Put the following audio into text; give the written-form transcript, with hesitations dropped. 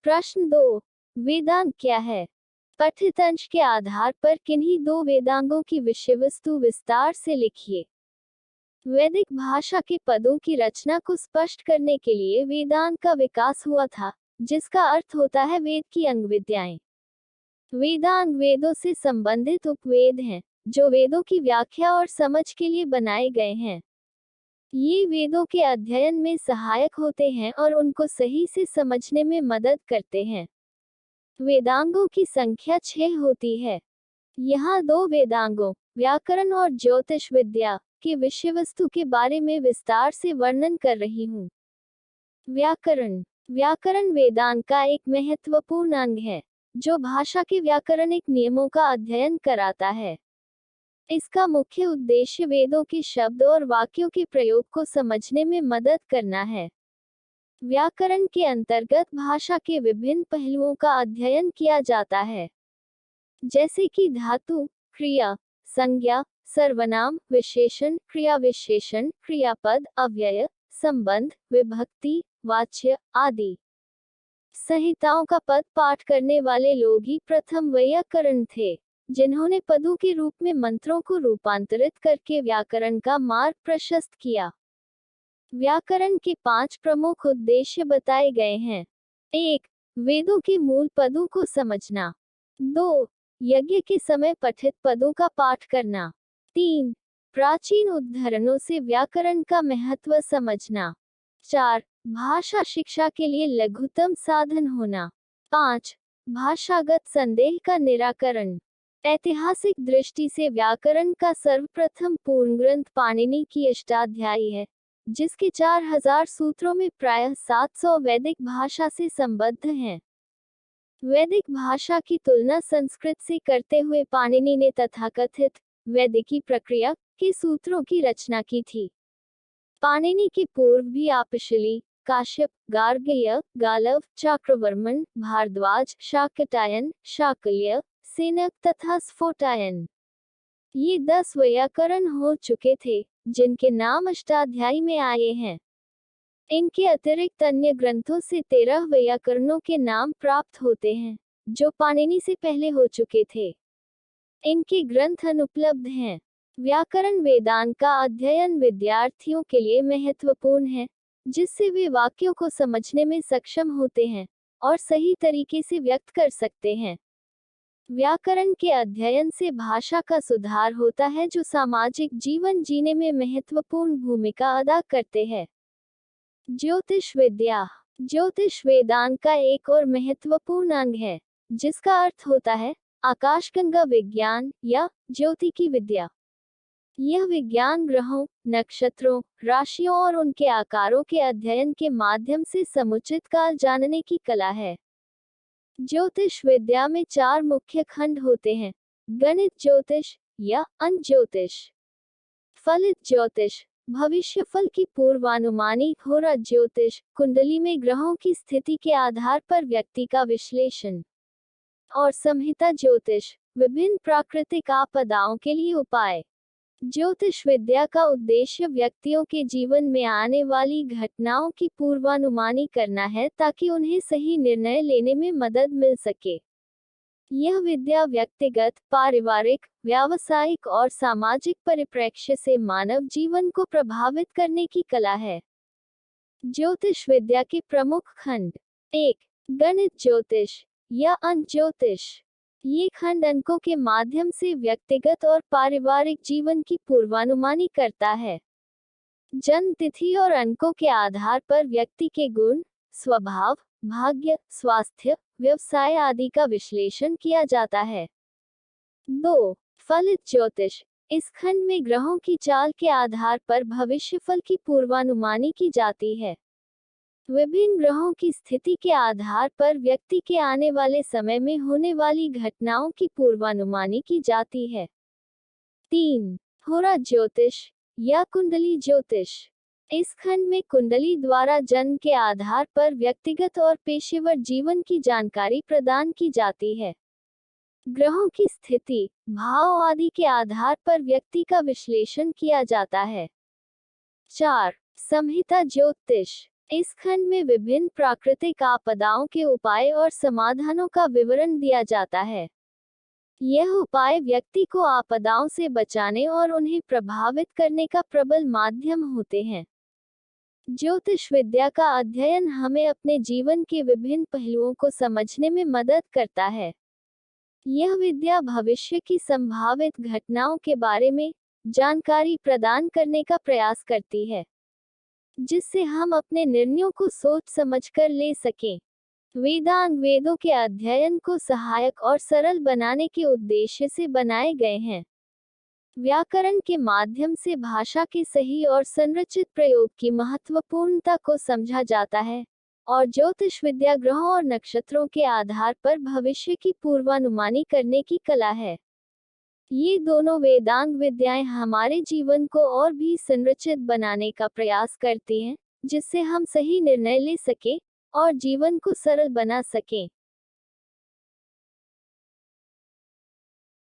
प्रश्न 2, वेदांग क्या है? पठित अंश के आधार पर किन्हीं दो वेदांगों की विषय वस्तु विस्तार से लिखिए। वैदिक भाषा के पदों की रचना को स्पष्ट करने के लिए वेदांग का विकास हुआ था, जिसका अर्थ होता है वेद की अंग विद्याएं। वेदांग वेदों से संबंधित उपवेद हैं, जो वेदों की व्याख्या और समझ के लिए बनाए गए हैं। ये वेदों के अध्ययन में सहायक होते हैं और उनको सही से समझने में मदद करते हैं। वेदांगों की संख्या 6 होती है। यहाँ दो वेदांगों, व्याकरण और ज्योतिष विद्या, के विषय वस्तु के बारे में विस्तार से वर्णन कर रही हूँ। व्याकरण। व्याकरण वेदांग का एक महत्वपूर्ण अंग है, जो भाषा के व्याकरणिक नियमों का अध्ययन कराता है। इसका मुख्य उद्देश्य वेदों के शब्द और वाक्यों के प्रयोग को समझने में मदद करना है। व्याकरण के अंतर्गत भाषा के विभिन्न पहलुओं का अध्ययन किया जाता है, जैसे कि धातु, क्रिया, संज्ञा, सर्वनाम, विशेषण, क्रिया विशेषण, क्रियापद, अव्यय, संबंध, विभक्ति, वाच्य आदि। संहिताओं का पद पाठ करने वाले लोग ही प्रथम वैयाकरण थे, जिन्होंने पदों के रूप में मंत्रों को रूपांतरित करके व्याकरण का मार्ग प्रशस्त किया। व्याकरण के 5 प्रमुख उद्देश्य बताए गए हैं। 1. वेदों के मूल पदों को समझना। 2. यज्ञ के समय पठित पदों का पाठ करना। 3. प्राचीन उद्धरणों से व्याकरण का महत्व समझना। 4. भाषा शिक्षा के लिए लघुतम साधन होना। 5. भाषागत संदेह का निराकरण। ऐतिहासिक दृष्टि से व्याकरण का सर्वप्रथम पूर्ण ग्रंथ पाणिनि की अष्टाध्यायी है, जिसके 4000 सूत्रों में प्रायः 700 वैदिक भाषा से संबद्ध हैं। वैदिक भाषा की तुलना संस्कृत से करते हुए पाणिनि ने तथाकथित वैदिकी प्रक्रिया के सूत्रों की रचना की थी। पाणिनि के पूर्व भी आपशिली, काश्यप, गार्ग्य, गालव, चाक्रवर्मन, भारद्वाज, शाकटायन, शाकल्य, सेनक तथा स्फोटायन, ये 10 वैयाकरण हो चुके थे, जिनके नाम अष्टाध्यायी में आए हैं। इनके अतिरिक्त अन्य ग्रंथों से 13 वैयाकरणों के नाम प्राप्त होते हैं, जो पाणिनि से पहले हो चुके थे। इनके ग्रंथ अनुपलब्ध हैं। व्याकरण वेदांग का अध्ययन विद्यार्थियों के लिए महत्वपूर्ण है, जिससे वे वाक्यों को समझने में सक्षम होते हैं और सही तरीके से व्यक्त कर सकते हैं। व्याकरण के अध्ययन से भाषा का सुधार होता है, जो सामाजिक जीवन जीने में महत्वपूर्ण भूमिका अदा करते हैं। ज्योतिष विद्या। ज्योतिष वेदांग का एक और महत्वपूर्ण अंग है, जिसका अर्थ होता है आकाशगंगा विज्ञान या ज्योति की विद्या। यह विज्ञान ग्रहों, नक्षत्रों, राशियों और उनके आकारों के अध्ययन के माध्यम से समुचित काल जानने की कला है। ज्योतिष विद्या में 4 मुख्य खंड होते हैं: गणित ज्योतिष या अंक ज्योतिष, फलित ज्योतिष, भविष्यफल की पूर्वानुमानी, होरा ज्योतिष, कुंडली में ग्रहों की स्थिति के आधार पर व्यक्ति का विश्लेषण, और संहिता ज्योतिष, विभिन्न प्राकृतिक आपदाओं के लिए उपाय। ज्योतिष विद्या का उद्देश्य व्यक्तियों के जीवन में आने वाली घटनाओं की पूर्वानुमानी करना है, ताकि उन्हें सही निर्णय लेने में मदद मिल सके। यह विद्या व्यक्तिगत, पारिवारिक, व्यावसायिक और सामाजिक परिप्रेक्ष्य से मानव जीवन को प्रभावित करने की कला है। ज्योतिष विद्या के प्रमुख खंड। 1. गणित ज्योतिष या अंक ज्योतिष। ये खंड अंकों के माध्यम से व्यक्तिगत और पारिवारिक जीवन की पूर्वानुमानी करता है। जन्म तिथि और अंकों के आधार पर व्यक्ति के गुण, स्वभाव, भाग्य, स्वास्थ्य, व्यवसाय आदि का विश्लेषण किया जाता है। 2. फलित ज्योतिष। इस खंड में ग्रहों की चाल के आधार पर भविष्यफल की पूर्वानुमानी की जाती है। विभिन्न ग्रहों की स्थिति के आधार पर व्यक्ति के आने वाले समय में होने वाली घटनाओं की पूर्वानुमानी की जाती है। 3. होरा ज्योतिष या कुंडली ज्योतिष। इस खंड में कुंडली द्वारा जन्म के आधार पर व्यक्तिगत और पेशेवर जीवन की जानकारी प्रदान की जाती है। ग्रहों की स्थिति, भाव आदि के आधार पर व्यक्ति का विश्लेषण किया जाता है। 4. संहिता ज्योतिष। इस खंड में विभिन्न प्राकृतिक आपदाओं के उपाय और समाधानों का विवरण दिया जाता है। यह उपाय व्यक्ति को आपदाओं से बचाने और उन्हें प्रभावित करने का प्रबल माध्यम होते हैं। ज्योतिष विद्या का अध्ययन हमें अपने जीवन के विभिन्न पहलुओं को समझने में मदद करता है। यह विद्या भविष्य की संभावित घटनाओं के बारे में जानकारी प्रदान करने का प्रयास करती है, जिससे हम अपने निर्णयों को सोच समझकर ले सकें। वेदांग वेदों के अध्ययन को सहायक और सरल बनाने के उद्देश्य से बनाए गए हैं। व्याकरण के माध्यम से भाषा के सही और संरचित प्रयोग की महत्वपूर्णता को समझा जाता है, और ज्योतिष विद्या ग्रहों और नक्षत्रों के आधार पर भविष्य की पूर्वानुमानी करने की कला है। ये दोनों वेदांग विद्याएं हमारे जीवन को और भी संरचित बनाने का प्रयास करती हैं, जिससे हम सही निर्णय ले सकें और जीवन को सरल बना सकें।